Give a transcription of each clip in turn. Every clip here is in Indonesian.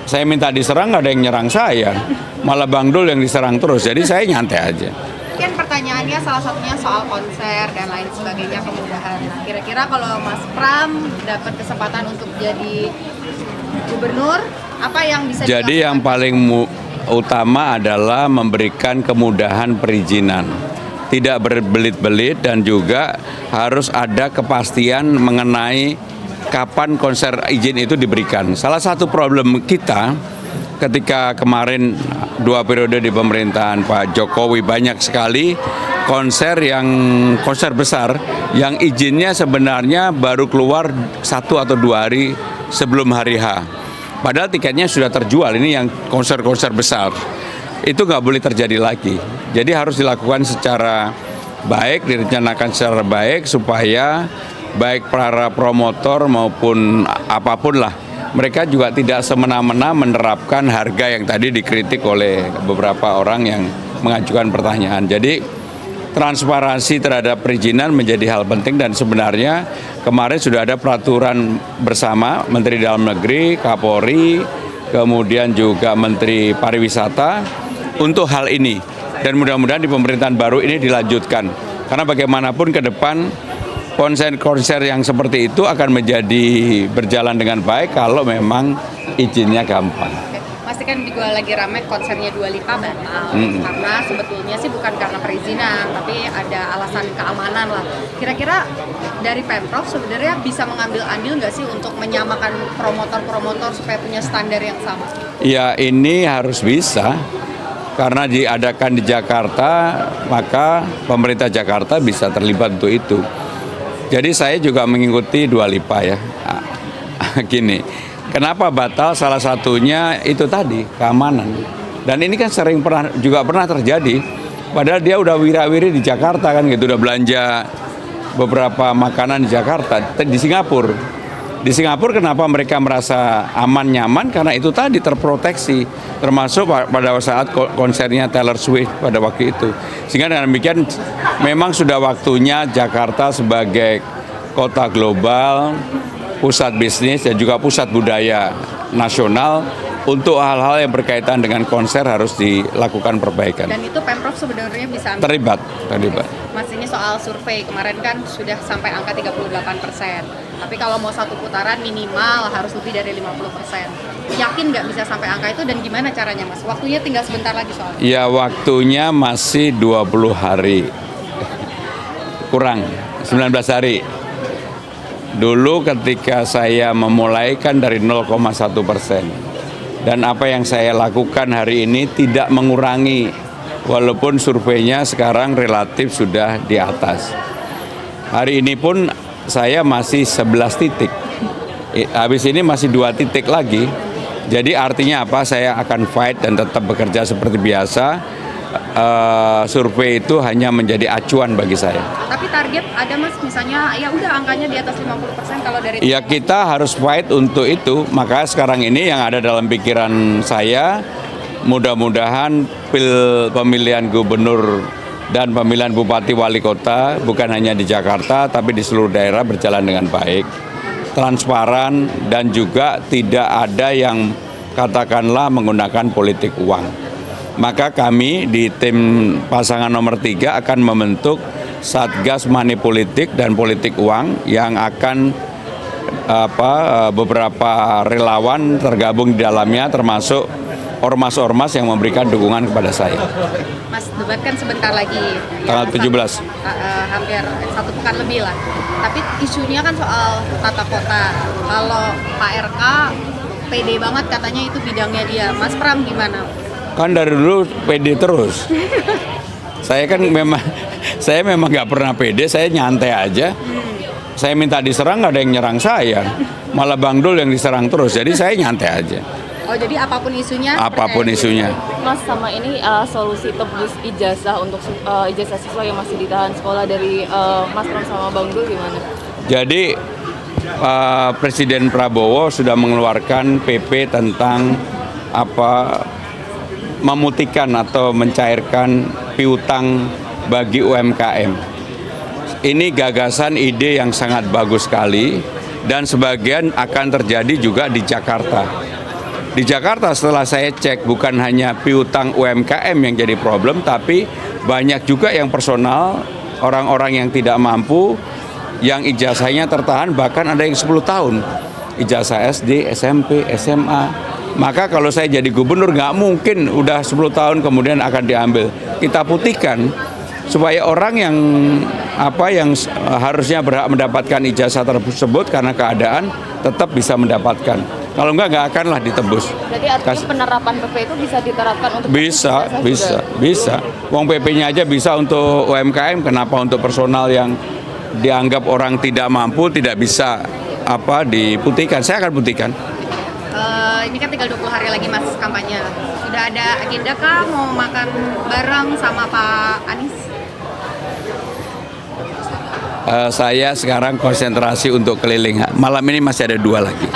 Saya minta diserang, nggak ada yang nyerang saya. Malah Bang Dul yang diserang terus, jadi saya nyantai aja. Mungkin pertanyaannya salah satunya soal konser dan lain sebagainya, kemudahan. Nah, kira-kira kalau Mas Pram dapat kesempatan untuk jadi gubernur, apa yang bisa Jadi yang paling utama adalah memberikan kemudahan perizinan. Tidak berbelit-belit dan juga harus ada kepastian mengenai kapan konser izin itu diberikan. Salah satu problem kita ketika kemarin 2 periode di pemerintahan Pak Jokowi banyak sekali konser besar yang izinnya sebenarnya baru keluar 1 atau 2 hari sebelum hari H. Padahal tiketnya sudah terjual. Ini yang konser-konser besar. Itu nggak boleh terjadi lagi. Jadi harus dilakukan secara baik, direncanakan secara baik supaya baik para promotor maupun apapun lah, mereka juga tidak semena-mena menerapkan harga yang tadi dikritik oleh beberapa orang yang mengajukan pertanyaan. Jadi transparansi terhadap perizinan menjadi hal penting dan sebenarnya kemarin sudah ada peraturan bersama Menteri Dalam Negeri, Kapolri, kemudian juga Menteri Pariwisata untuk hal ini. Dan mudah-mudahan di pemerintahan baru ini dilanjutkan. Karena bagaimanapun ke depan konser-konser yang seperti itu akan menjadi berjalan dengan baik kalau memang izinnya gampang. Pasti kan juga lagi ramai konsernya Dua Lipa batal karena sebetulnya sih bukan karena perizinan tapi ada alasan keamanan lah. Kira-kira dari Pemprov sebenarnya bisa mengambil andil nggak sih untuk menyamakan promotor-promotor supaya punya standar yang sama? Ya ini harus bisa. Karena diadakan di Jakarta, maka pemerintah Jakarta bisa terlibat untuk itu. Jadi saya juga mengikuti Dua Lipa ya. Gini, kenapa batal? Salah satunya itu tadi, keamanan. Dan ini kan juga pernah terjadi. Padahal dia udah wira-wiri di Jakarta kan gitu, udah belanja beberapa makanan di Jakarta, di Singapura. Di Singapura kenapa mereka merasa aman nyaman? Karena itu tadi terproteksi, termasuk pada saat konsernya Taylor Swift pada waktu itu. Sehingga dengan demikian memang sudah waktunya Jakarta sebagai kota global, pusat bisnis dan juga pusat budaya nasional untuk hal-hal yang berkaitan dengan konser harus dilakukan perbaikan. Dan itu Pemprov sebenarnya bisa terlibat. Mas, ini soal survei kemarin kan sudah sampai angka 38%. Tapi kalau mau satu putaran minimal harus lebih dari 50%. Yakin nggak bisa sampai angka itu dan gimana caranya Mas? Waktunya tinggal sebentar lagi soalnya. Ya waktunya masih 20 hari. Kurang, 19 hari. Dulu ketika saya memulaikan dari 0,1%. Dan apa yang saya lakukan hari ini tidak mengurangi, walaupun surveinya sekarang relatif sudah di atas. Hari ini pun saya masih 11 titik. Habis ini masih 2 titik lagi. Jadi artinya apa? Saya akan fight dan tetap bekerja seperti biasa. Survei itu hanya menjadi acuan bagi saya. Tapi target ada Mas, misalnya ya udah angkanya di atas 50% kalau dari ya kita harus fight untuk itu. Maka sekarang ini yang ada dalam pikiran saya, mudah-mudahan pemilihan gubernur dan pemilihan bupati wali kota bukan hanya di Jakarta tapi di seluruh daerah berjalan dengan baik, transparan dan juga tidak ada yang katakanlah menggunakan politik uang. Maka kami di tim pasangan nomor 3 akan membentuk Satgas Money Politik dan Politik Uang yang akan beberapa relawan tergabung di dalamnya termasuk ormas-ormas yang memberikan dukungan kepada saya. Mas, debat kan sebentar lagi. Tanggal 17. Hampir 1 pekan lebih lah. Tapi isunya kan soal tata kota. Kalau Pak RK pede banget katanya itu bidangnya dia. Mas Pram gimana? Kan dari dulu pede terus. Saya memang nggak pernah pede, saya nyantai aja. Saya minta diserang, nggak ada yang nyerang saya. Malah Bang Dul yang diserang terus, jadi saya nyantai aja. Oh, jadi apapun isunya? Apapun isunya. Mas, sama ini solusi tebus ijazah untuk ijazah siswa yang masih ditahan sekolah dari Mas Pram sama Bang Dul gimana? Jadi Presiden Prabowo sudah mengeluarkan PP tentang memutihkan atau mencairkan piutang bagi UMKM. Ini gagasan ide yang sangat bagus sekali dan sebagian akan terjadi juga di Jakarta. Di Jakarta setelah saya cek bukan hanya piutang UMKM yang jadi problem, tapi banyak juga yang personal, orang-orang yang tidak mampu, yang ijazahnya tertahan bahkan ada yang 10 tahun. Ijazah SD, SMP, SMA. Maka kalau saya jadi gubernur nggak mungkin udah 10 tahun kemudian akan diambil. Kita putihkan supaya orang yang harusnya berhak mendapatkan ijazah tersebut karena keadaan tetap bisa mendapatkan. Kalau nggak akanlah ditebus. Berarti artinya penerapan PP itu bisa diterapkan untuk Bisa. Uang PP-nya aja bisa untuk UMKM, kenapa untuk personal yang dianggap orang tidak mampu tidak bisa diputihkan? Saya akan putihkan. Ini kan tinggal 20 hari lagi Mas kampanye. Sudah ada agenda kah mau makan bareng sama Pak Anies? Saya sekarang konsentrasi untuk keliling. Malam ini masih ada 2 lagi.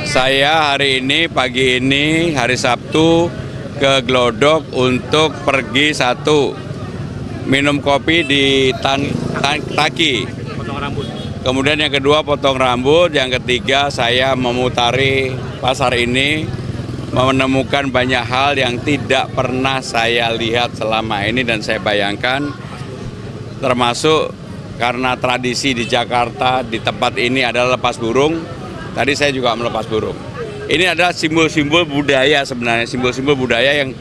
Saya hari ini, pagi ini, hari Sabtu ke Glodok untuk pergi minum kopi di Taki. Kemudian yang kedua potong rambut, yang ketiga saya memutari pasar ini, menemukan banyak hal yang tidak pernah saya lihat selama ini dan saya bayangkan, termasuk karena tradisi di Jakarta di tempat ini adalah lepas burung. Tadi saya juga melepas burung. Ini adalah simbol-simbol budaya sebenarnya, simbol-simbol budaya yang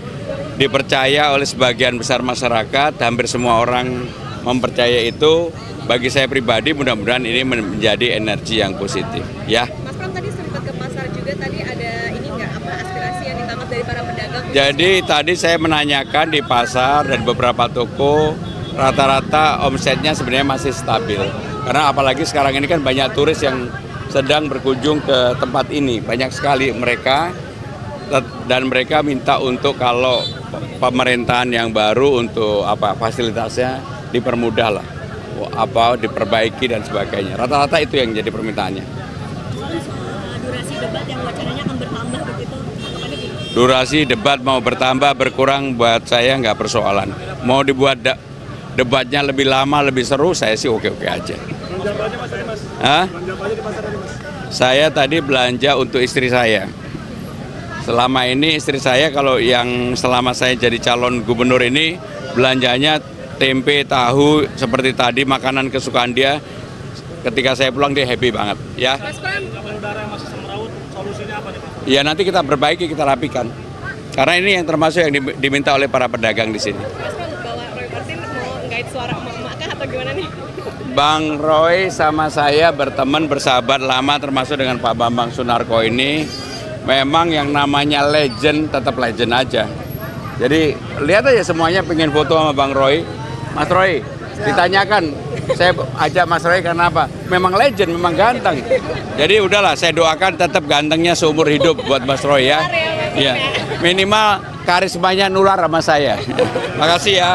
dipercaya oleh sebagian besar masyarakat, hampir semua orang mempercaya itu. Bagi saya pribadi mudah-mudahan ini menjadi energi yang positif, ya. Mas Pram tadi sempat ke pasar juga, tadi ada ini nggak aspirasi yang ditangkap dari para pedagang? Jadi tadi saya menanyakan di pasar dan beberapa toko, rata-rata omsetnya sebenarnya masih stabil. Karena apalagi sekarang ini kan banyak turis yang sedang berkunjung ke tempat ini, banyak sekali mereka, dan mereka minta untuk kalau pemerintahan yang baru untuk fasilitasnya dipermudah lah, diperbaiki dan sebagainya. Rata-rata itu yang jadi permintaannya. Durasi debat yang wacananya akan bertambah begitu, tanggapannya gimana? Durasi debat mau bertambah berkurang buat saya nggak persoalan. Mau dibuat debatnya lebih lama lebih seru, saya sih oke-oke aja. Saya tadi belanja untuk istri saya. Selama ini istri saya kalau yang selama saya jadi calon gubernur ini belanjanya tempe, tahu, seperti tadi makanan kesukaan dia. Ketika saya pulang dia happy banget, ya. Mas Pram, udara yang masih semeraut, solusinya apa nih Pak? Ya nanti kita perbaiki, kita rapikan. Karena ini yang termasuk yang diminta oleh para pedagang di sini. Mas Pram, bawa Roy Martin mau ngait suara emak-emak kah atau gimana nih? Bang Roy sama saya berteman, bersahabat lama, termasuk dengan Pak Bambang Sunarko ini. Memang yang namanya legend tetap legend aja. Jadi lihat aja semuanya pengen foto sama Bang Roy. Mas Roy, ditanyakan, saya ajak Mas Roy karena apa? Memang legend, memang ganteng. Jadi udahlah, saya doakan tetap gantengnya seumur hidup buat Mas Roy ya. Ya, minimal karismanya nular sama saya. Makasih ya.